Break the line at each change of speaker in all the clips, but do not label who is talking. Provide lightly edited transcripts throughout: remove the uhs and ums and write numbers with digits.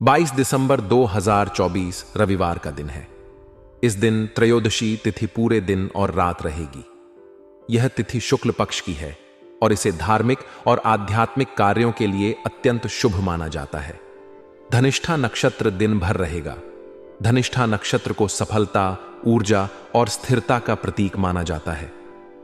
22 दिसंबर 2024 रविवार का दिन है। इस दिन त्रयोदशी तिथि पूरे दिन और रात रहेगी। यह तिथि शुक्ल पक्ष की है और इसे धार्मिक और आध्यात्मिक कार्यों के लिए अत्यंत शुभ माना जाता है। धनिष्ठा नक्षत्र दिन भर रहेगा। धनिष्ठा नक्षत्र को सफलता, ऊर्जा और स्थिरता का प्रतीक माना जाता है।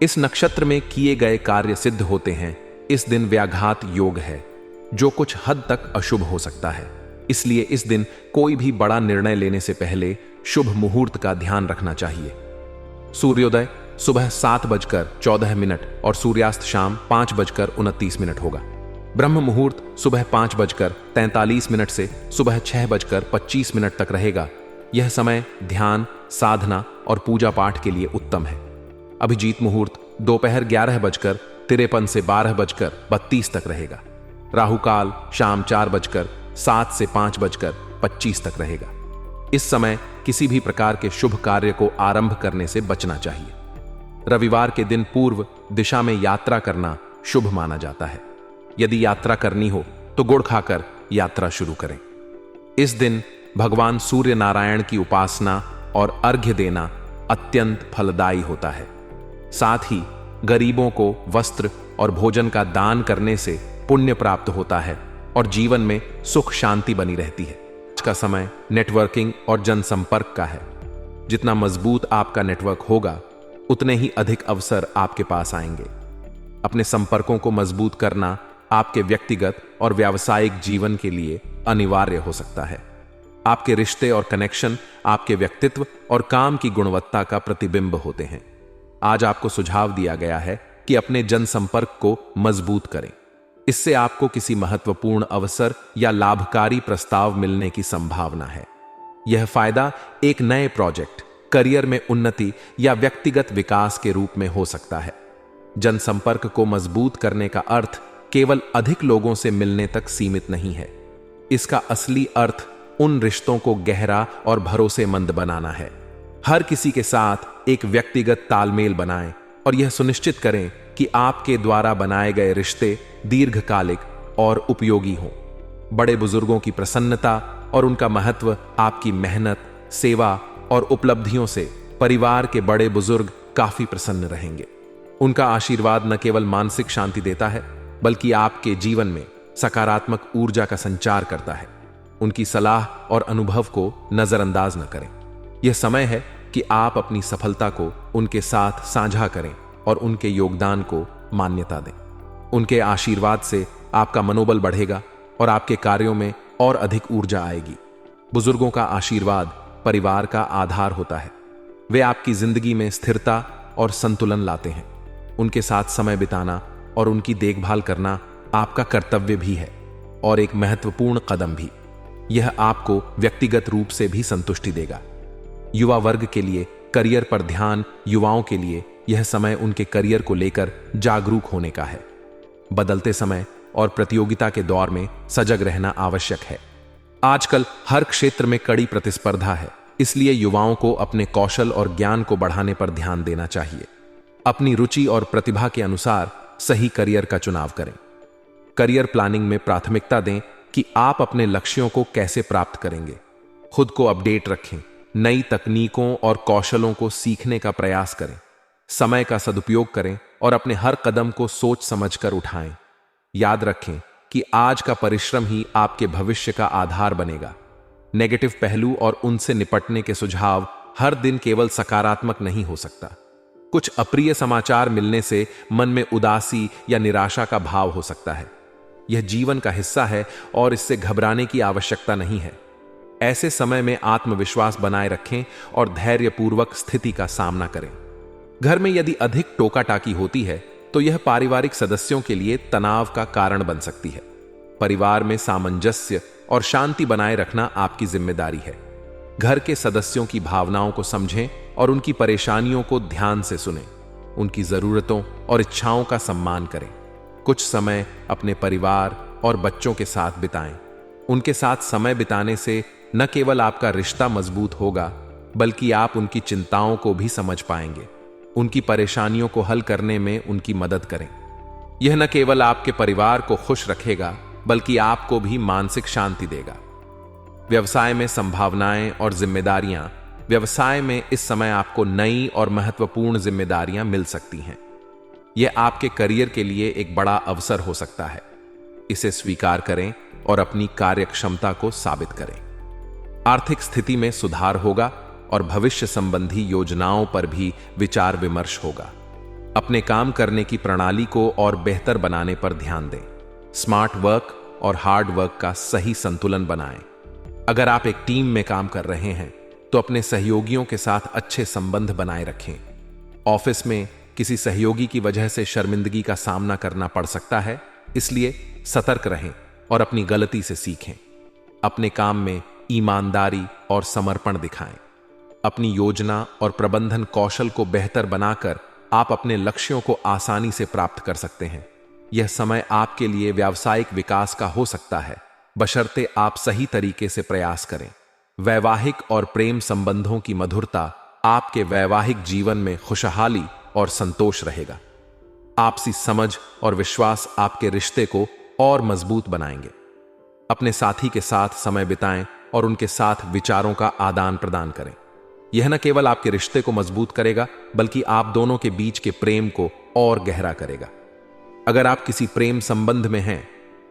इस नक्षत्र में किए गए कार्य सिद्ध होते हैं। इस दिन व्याघात योग है, जो कुछ हद तक अशुभ हो सकता है। इसलिए इस दिन कोई भी बड़ा निर्णय लेने से पहले शुभ मुहूर्त का ध्यान रखना चाहिए। सूर्योदय सुबह 7:14 और सूर्यास्त शाम 5:29 होगा। ब्रह्म मुहूर्त सुबह 5:43 से सुबह 6:25 तक रहेगा। यह समय ध्यान, साधना और पूजा पाठ के लिए उत्तम है। अभिजीत मुहूर्त दोपहर 11:53 से 12:32 तक रहेगा। राहु काल शाम 4:07 से 5:25 तक रहेगा। इस समय किसी भी प्रकार के शुभ कार्य को आरंभ करने से बचना चाहिए। रविवार के दिन पूर्व दिशा में यात्रा करना शुभ माना जाता है। यदि यात्रा करनी हो तो गुड़ खाकर यात्रा शुरू करें। इस दिन भगवान सूर्य नारायण की उपासना और अर्घ्य देना अत्यंत फलदायी होता है। साथ ही गरीबों को वस्त्र और भोजन का दान करने से पुण्य प्राप्त होता है और जीवन में सुख शांति बनी रहती है। आज का समय नेटवर्किंग और जनसंपर्क का है। जितना मजबूत आपका नेटवर्क होगा, उतने ही अधिक अवसर आपके पास आएंगे। अपने संपर्कों को मजबूत करना आपके व्यक्तिगत और व्यावसायिक जीवन के लिए अनिवार्य हो सकता है। आपके रिश्ते और कनेक्शन आपके व्यक्तित्व और काम की गुणवत्ता का प्रतिबिंब होते हैं। आज आपको सुझाव दिया गया है कि अपने जनसंपर्क को मजबूत करें। इससे आपको किसी महत्वपूर्ण अवसर या लाभकारी प्रस्ताव मिलने की संभावना है। यह फायदा एक नए प्रोजेक्ट, करियर में उन्नति या व्यक्तिगत विकास के रूप में हो सकता है। जनसंपर्क को मजबूत करने का अर्थ केवल अधिक लोगों से मिलने तक सीमित नहीं है। इसका असली अर्थ उन रिश्तों को गहरा और भरोसेमंद बनाना है। हर किसी के साथ एक व्यक्तिगत तालमेल बनाएं और यह सुनिश्चित करें कि आपके द्वारा बनाए गए रिश्ते दीर्घकालिक और उपयोगी हों। बड़े बुजुर्गों की प्रसन्नता और उनका महत्व आपकी मेहनत, सेवा और उपलब्धियों से परिवार के बड़े बुजुर्ग काफी प्रसन्न रहेंगे। उनका आशीर्वाद न केवल मानसिक शांति देता है, बल्कि आपके जीवन में सकारात्मक ऊर्जा का संचार करता है। उनकी सलाह और अनुभव को नजरअंदाज न करें। यह समय है कि आप अपनी सफलता को उनके साथ साझा करें और उनके योगदान को मान्यता दें। उनके आशीर्वाद से आपका मनोबल बढ़ेगा और आपके कार्यों में और अधिक ऊर्जा आएगी। बुजुर्गों का आशीर्वाद परिवार का आधार होता है। वे आपकी जिंदगी में स्थिरता और संतुलन लाते हैं। उनके साथ समय बिताना और उनकी देखभाल करना आपका कर्तव्य भी है और एक महत्वपूर्ण कदम भी। यह आपको व्यक्तिगत रूप से भी संतुष्टि देगा। युवा वर्ग के लिए करियर पर ध्यान। युवाओं के लिए यह समय उनके करियर को लेकर जागरूक होने का है। बदलते समय और प्रतियोगिता के दौर में सजग रहना आवश्यक है। आजकल हर क्षेत्र में कड़ी प्रतिस्पर्धा है, इसलिए युवाओं को अपने कौशल और ज्ञान को बढ़ाने पर ध्यान देना चाहिए। अपनी रुचि और प्रतिभा के अनुसार सही करियर का चुनाव करें। करियर प्लानिंग में प्राथमिकता दें कि आप अपने लक्ष्यों को कैसे प्राप्त करेंगे। खुद को अपडेट रखें। नई तकनीकों और कौशलों को सीखने का प्रयास करें। समय का सदुपयोग करें और अपने हर कदम को सोच समझकर उठाएं। याद रखें कि आज का परिश्रम ही आपके भविष्य का आधार बनेगा। नेगेटिव पहलू और उनसे निपटने के सुझाव हर दिन केवल सकारात्मक नहीं हो सकता। कुछ अप्रिय समाचार मिलने से मन में उदासी या निराशा का भाव हो सकता है। यह जीवन का हिस्सा है और इससे घबराने की आवश्यकता नहीं है। ऐसे समय में आत्मविश्वास बनाए रखें और धैर्यपूर्वक स्थिति का सामना करें। घर में यदि अधिक टोका टाकी होती है तो यह पारिवारिक सदस्यों के लिए तनाव का कारण बन सकती है। परिवार में सामंजस्य और शांति बनाए रखना आपकी जिम्मेदारी है। घर के सदस्यों की भावनाओं को समझें और उनकी परेशानियों को ध्यान से सुनें। उनकी जरूरतों और इच्छाओं का सम्मान करें। कुछ समय अपने परिवार और बच्चों के साथ बिताएं। उनके साथ समय बिताने से न केवल आपका रिश्ता मजबूत होगा, बल्कि आप उनकी चिंताओं को भी समझ पाएंगे। उनकी परेशानियों को हल करने में उनकी मदद करें। यह न केवल आपके परिवार को खुश रखेगा, बल्कि आपको भी मानसिक शांति देगा। व्यवसाय में संभावनाएं और जिम्मेदारियां। व्यवसाय में इस समय आपको नई और महत्वपूर्ण जिम्मेदारियां मिल सकती हैं। यह आपके करियर के लिए एक बड़ा अवसर हो सकता है। इसे स्वीकार करें और अपनी कार्यक्षमता को साबित करें। आर्थिक स्थिति में सुधार होगा और भविष्य संबंधी योजनाओं पर भी विचार विमर्श होगा। अपने काम करने की प्रणाली को और बेहतर बनाने पर ध्यान दें। स्मार्ट वर्क और हार्ड वर्क का सही संतुलन बनाएं। अगर आप एक टीम में काम कर रहे हैं तो अपने सहयोगियों के साथ अच्छे संबंध बनाए रखें। ऑफिस में किसी सहयोगी की वजह से शर्मिंदगी का सामना करना पड़ सकता है, इसलिए सतर्क रहें और अपनी गलती से सीखें। अपने काम में ईमानदारी और समर्पण दिखाएं। अपनी योजना और प्रबंधन कौशल को बेहतर बनाकर आप अपने लक्ष्यों को आसानी से प्राप्त कर सकते हैं। यह समय आपके लिए व्यावसायिक विकास का हो सकता है, बशर्ते आप सही तरीके से प्रयास करें। वैवाहिक और प्रेम संबंधों की मधुरता आपके वैवाहिक जीवन में खुशहाली और संतोष रहेगा। आपसी समझ और विश्वास आपके रिश्ते को और मजबूत बनाएंगे। अपने साथी के साथ समय बिताएं और उनके साथ विचारों का आदान प्रदान करें। यह न केवल आपके रिश्ते को मजबूत करेगा, बल्कि आप दोनों के बीच के प्रेम को और गहरा करेगा। अगर आप किसी प्रेम संबंध में हैं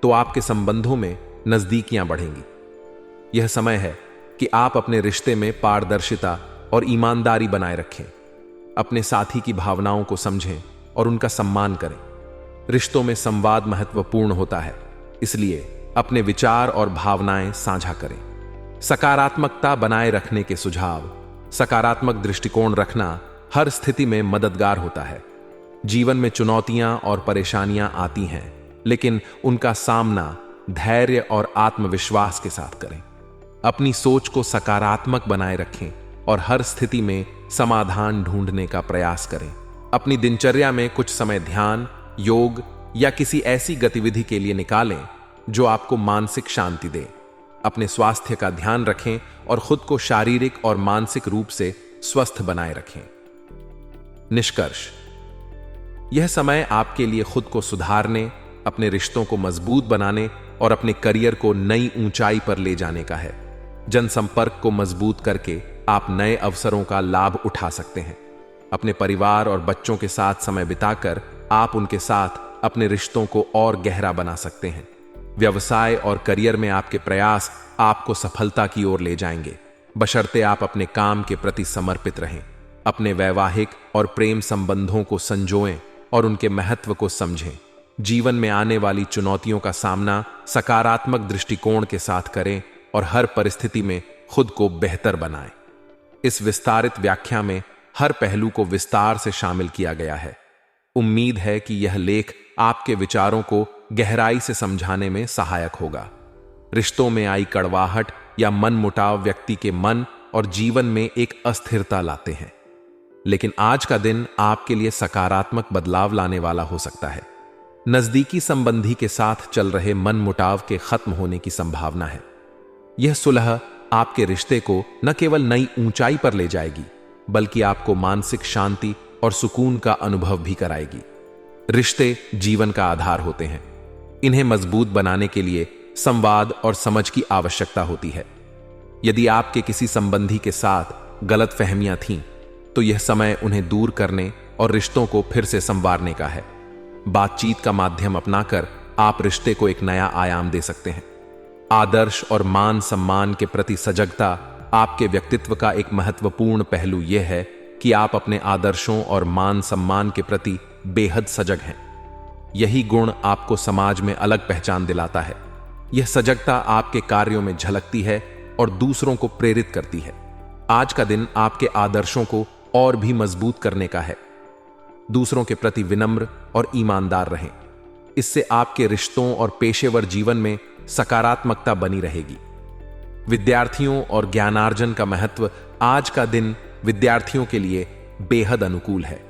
तो आपके संबंधों में नजदीकियां बढ़ेंगी। यह समय है कि आप अपने रिश्ते में पारदर्शिता और ईमानदारी बनाए रखें। अपने साथी की भावनाओं को समझें और उनका सम्मान करें। रिश्तों में संवाद महत्वपूर्ण होता है, इसलिए अपने विचार और भावनाएं साझा करें। सकारात्मकता बनाए रखने के सुझाव। सकारात्मक दृष्टिकोण रखना हर स्थिति में मददगार होता है। जीवन में चुनौतियां और परेशानियां आती हैं, लेकिन उनका सामना धैर्य और आत्मविश्वास के साथ करें। अपनी सोच को सकारात्मक बनाए रखें और हर स्थिति में समाधान ढूंढने का प्रयास करें। अपनी दिनचर्या में कुछ समय ध्यान, योग या किसी ऐसी गतिविधि के लिए निकालें जो आपको मानसिक शांति दे। अपने स्वास्थ्य का ध्यान रखें और खुद को शारीरिक और मानसिक रूप से स्वस्थ बनाए रखें। निष्कर्ष: यह समय आपके लिए खुद को सुधारने, अपने रिश्तों को मजबूत बनाने और अपने करियर को नई ऊंचाई पर ले जाने का है। जनसंपर्क को मजबूत करके आप नए अवसरों का लाभ उठा सकते हैं। अपने परिवार और बच्चों के साथ समय बिताकर आप उनके साथ अपने रिश्तों को और गहरा बना सकते हैं। व्यवसाय और करियर में आपके प्रयास आपको सफलता की ओर ले जाएंगे, बशर्ते आप अपने काम के प्रति समर्पित रहें। अपने वैवाहिक और प्रेम संबंधों को संजोएं और उनके महत्व को समझें। जीवन में आने वाली चुनौतियों का सामना सकारात्मक दृष्टिकोण के साथ करें और हर परिस्थिति में खुद को बेहतर बनाएं। इस विस्तारित व्याख्या में हर पहलू को विस्तार से शामिल किया गया है। उम्मीद है कि यह लेख आपके विचारों को गहराई से समझाने में सहायक होगा। रिश्तों में आई कड़वाहट या मनमुटाव व्यक्ति के मन और जीवन में एक अस्थिरता लाते हैं, लेकिन आज का दिन आपके लिए सकारात्मक बदलाव लाने वाला हो सकता है। नजदीकी संबंधी के साथ चल रहे मनमुटाव के खत्म होने की संभावना है। यह सुलह आपके रिश्ते को न केवल नई ऊंचाई पर ले जाएगी, बल्कि आपको मानसिक शांति और सुकून का अनुभव भी कराएगी। रिश्ते जीवन का आधार होते हैं। इन्हें मजबूत बनाने के लिए संवाद और समझ की आवश्यकता होती है। यदि आपके किसी संबंधी के साथ गलतफहमियां थीं, तो यह समय उन्हें दूर करने और रिश्तों को फिर से संवारने का है। बातचीत का माध्यम अपनाकर आप रिश्ते को एक नया आयाम दे सकते हैं। आदर्श और मान सम्मान के प्रति सजगता आपके व्यक्तित्व का एक महत्वपूर्ण पहलू यह है कि आप अपने आदर्शों और मान सम्मान के प्रति बेहद सजग हैं। यही गुण आपको समाज में अलग पहचान दिलाता है। यह सजगता आपके कार्यों में झलकती है और दूसरों को प्रेरित करती है। आज का दिन आपके आदर्शों को और भी मजबूत करने का है। दूसरों के प्रति विनम्र और ईमानदार रहें। इससे आपके रिश्तों और पेशेवर जीवन में सकारात्मकता बनी रहेगी। विद्यार्थियों और ज्ञानार्जन का महत्व। आज का दिन विद्यार्थियों के लिए बेहद अनुकूल है,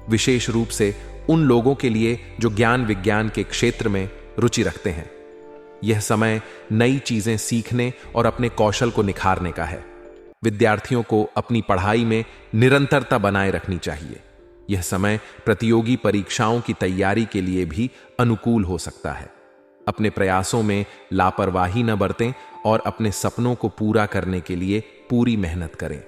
विशेष रूप से उन लोगों के लिए जो ज्ञान विज्ञान के क्षेत्र में रुचि रखते हैं। यह समय नई चीजें सीखने और अपने कौशल को निखारने का है। विद्यार्थियों को अपनी पढ़ाई में निरंतरता बनाए रखनी चाहिए। यह समय प्रतियोगी परीक्षाओं की तैयारी के लिए भी अनुकूल हो सकता है। अपने प्रयासों में लापरवाही न बरतें और अपने सपनों को पूरा करने के लिए पूरी मेहनत करें।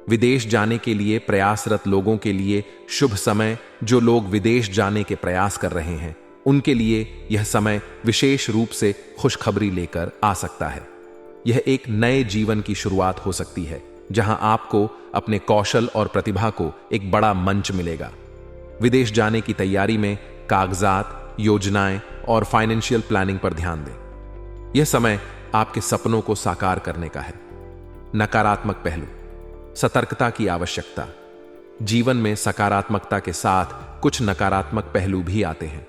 विदेश जाने के लिए प्रयासरत लोगों के लिए शुभ समय। जो लोग विदेश जाने के प्रयास कर रहे हैं उनके लिए यह समय विशेष रूप से खुशखबरी लेकर आ सकता है। यह एक नए जीवन की शुरुआत हो सकती है जहां आपको अपने कौशल और प्रतिभा को एक बड़ा मंच मिलेगा। विदेश जाने की तैयारी में कागजात, योजनाएं और फाइनेंशियल प्लानिंग पर ध्यान दें। यह समय आपके सपनों को साकार करने का है। नकारात्मक पहलू, सतर्कता की आवश्यकता। जीवन में सकारात्मकता के साथ कुछ नकारात्मक पहलू भी आते हैं।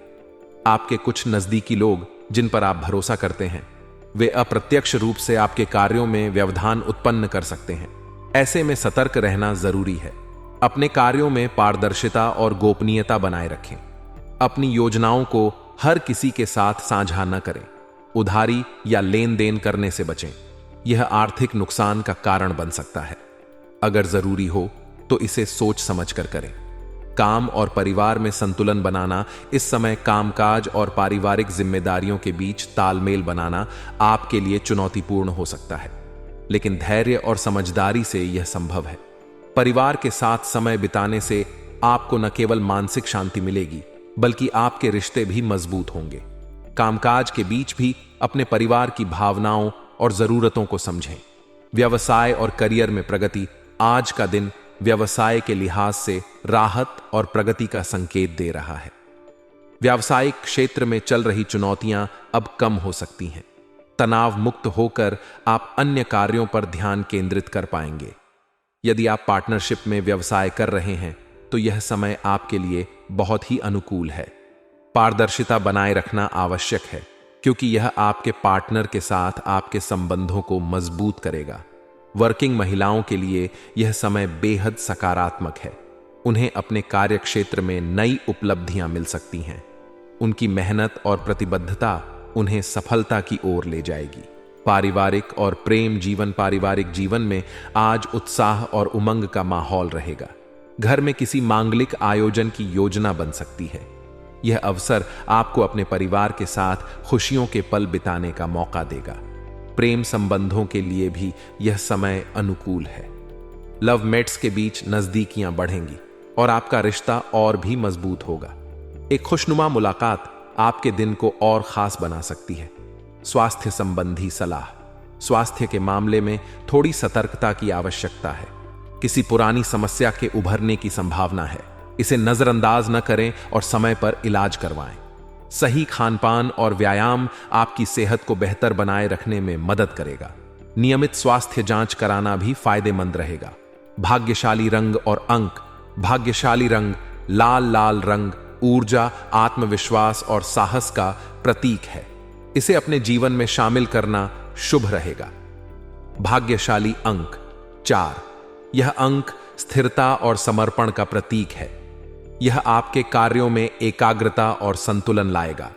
आपके कुछ नजदीकी लोग जिन पर आप भरोसा करते हैं वे अप्रत्यक्ष रूप से आपके कार्यों में व्यवधान उत्पन्न कर सकते हैं। ऐसे में सतर्क रहना जरूरी है। अपने कार्यों में पारदर्शिता और गोपनीयता बनाए रखें। अपनी योजनाओं को हर किसी के साथ साझा न करें। उधारी या लेन देन करने से बचें। यह आर्थिक नुकसान का कारण बन सकता है। अगर जरूरी हो तो इसे सोच समझकर करें। काम और परिवार में संतुलन बनाना। इस समय कामकाज और पारिवारिक जिम्मेदारियों के बीच तालमेल बनाना आपके लिए चुनौतीपूर्ण हो सकता है, लेकिन धैर्य और समझदारी से यह संभव है। परिवार के साथ समय बिताने से आपको न केवल मानसिक शांति मिलेगी बल्कि आपके रिश्ते भी मजबूत होंगे। कामकाज के बीच भी अपने परिवार की भावनाओं और जरूरतों को समझें। व्यवसाय और करियर में प्रगति। आज का दिन व्यवसाय के लिहाज से राहत और प्रगति का संकेत दे रहा है। व्यावसायिक क्षेत्र में चल रही चुनौतियां अब कम हो सकती हैं। तनाव मुक्त होकर आप अन्य कार्यों पर ध्यान केंद्रित कर पाएंगे। यदि आप पार्टनरशिप में व्यवसाय कर रहे हैं तो यह समय आपके लिए बहुत ही अनुकूल है। पारदर्शिता बनाए रखना आवश्यक है क्योंकि यह आपके पार्टनर के साथ आपके संबंधों को मजबूत करेगा। वर्किंग महिलाओं के लिए यह समय बेहद सकारात्मक है। उन्हें अपने कार्य क्षेत्र में नई उपलब्धियां मिल सकती हैं। उनकी मेहनत और प्रतिबद्धता उन्हें सफलता की ओर ले जाएगी। पारिवारिक और प्रेम जीवन। पारिवारिक जीवन में आज उत्साह और उमंग का माहौल रहेगा। घर में किसी मांगलिक आयोजन की योजना बन सकती है। यह अवसर आपको अपने परिवार के साथ खुशियों के पल बिताने का मौका देगा। प्रेम संबंधों के लिए भी यह समय अनुकूल है। लव मेट्स के बीच नजदीकियां बढ़ेंगी और आपका रिश्ता और भी मजबूत होगा। एक खुशनुमा मुलाकात आपके दिन को और खास बना सकती है। स्वास्थ्य संबंधी सलाह। स्वास्थ्य के मामले में थोड़ी सतर्कता की आवश्यकता है। किसी पुरानी समस्या के उभरने की संभावना है। इसे नजरअंदाज न करें और समय पर इलाज करवाएं। सही खानपान और व्यायाम आपकी सेहत को बेहतर बनाए रखने में मदद करेगा। नियमित स्वास्थ्य जांच कराना भी फायदेमंद रहेगा। भाग्यशाली रंग और अंक। भाग्यशाली रंग लाल रंग ऊर्जा, आत्मविश्वास और साहस का प्रतीक है। इसे अपने जीवन में शामिल करना शुभ रहेगा। भाग्यशाली अंक 4। यह अंक स्थिरता और समर्पण का प्रतीक है। यह आपके कार्यों में एकाग्रता और संतुलन लाएगा।